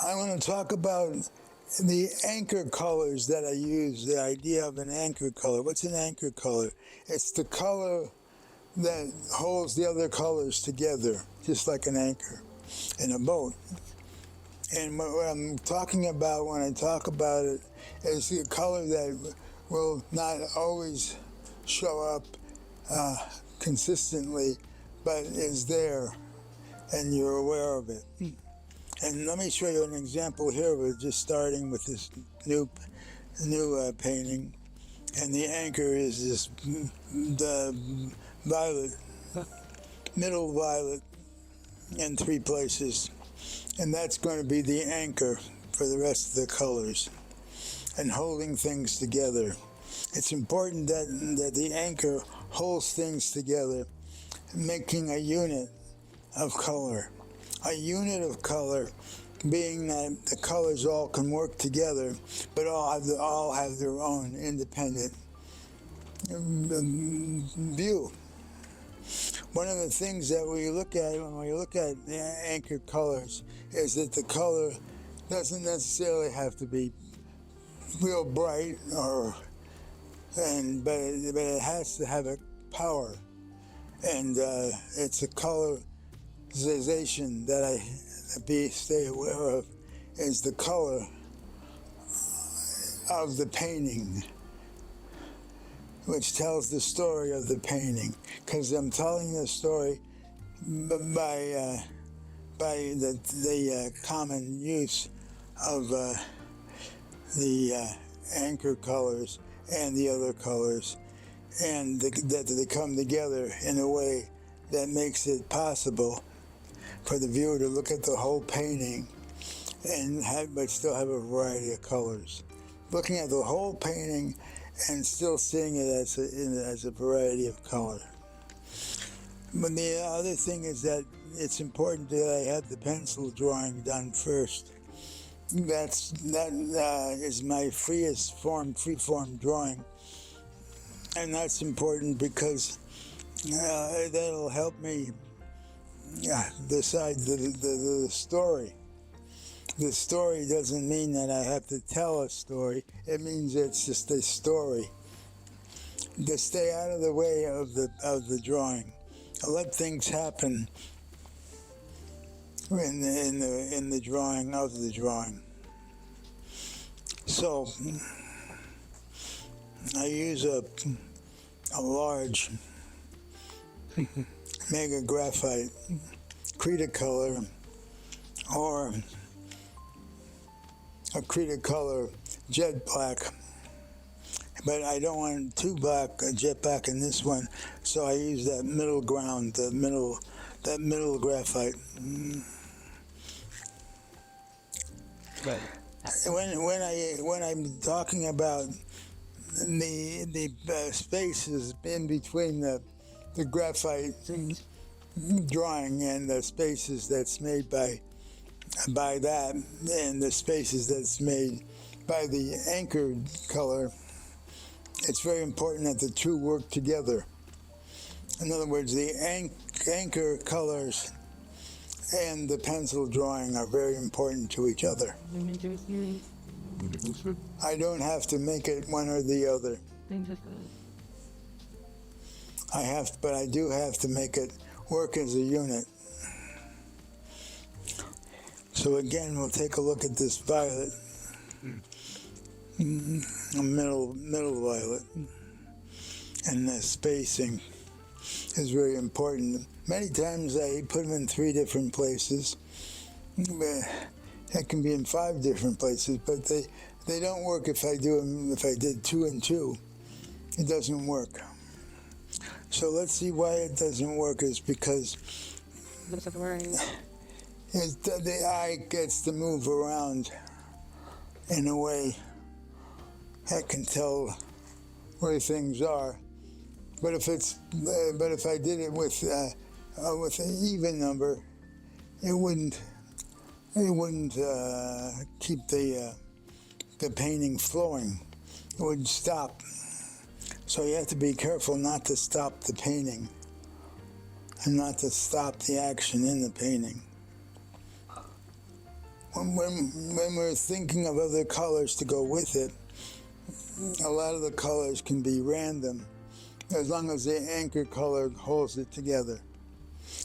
I want to talk about the anchor colors that I use, the idea of an anchor color. What's an anchor color? It's the color that holds the other colors together, just like an anchor in a boat. And what I'm talking about when I talk about it is the color that will not always show up consistently, but is there, and you're aware of it. And let me show you an example here. We're just starting with this new painting, and the anchor is this the violet, middle violet, in 3 places, and that's going to be the anchor for the rest of the colors and holding things together. It's important that the anchor holds things together, making a unit of color. A unit of color being that the colors all can work together, but all have their own independent view. One of the things that we look at when we look at the anchor colors is that the color doesn't necessarily have to be real bright, but it has to have a power, and it's a colorization that I stay aware of, is the color of the painting, which tells the story of the painting. Because I'm telling the story by the common use of the anchor colors and the other colors, and that they come together in a way that makes it possible for the viewer to look at the whole painting but still have a variety of colors. Looking at the whole painting and still seeing it as a variety of color. But the other thing is that it's important that I have the pencil drawing done first. That is my free-form drawing, and that's important because that'll help me decide the story. The story doesn't mean that I have to tell a story. It means it's just a story. To stay out of the way of the drawing. I let things happen in the drawing of the drawing. So I use a large mega graphite Cretacolor or a Cretacolor jet black, but I don't want too black, jet black in this one, so I use that middle ground, that middle graphite. Right. When I'm talking about the spaces in between the graphite drawing and the spaces that's made by that, and the spaces that's made by the anchored color, it's very important that the two work together. In other words, the anchor colors and the pencil drawing are very important to each other. I don't have to make it one or the other. But I do have to make it work as a unit. So again, we'll take a look at this violet, middle violet, and the spacing is very important. Many times I put them in 3 different places. It can be in 5 different places, but they don't work if I did 2 and 2. It doesn't work. So let's see why it doesn't work. Is because the eye gets to move around in a way that can tell where things are. But if I did it with an even number, it wouldn't keep the painting flowing. It would stop. So you have to be careful not to stop the painting and not to stop the action in the painting. when we're thinking of other colors to go with it, a lot of the colors can be random as long as the anchor color holds it together.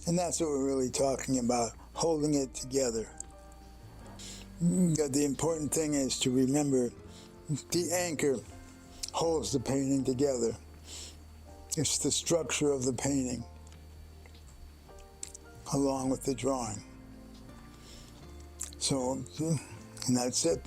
And that's what we're really talking about, holding it together. The important thing is to remember the anchor holds the painting together. It's the structure of the painting along with the drawing. So, and that's it.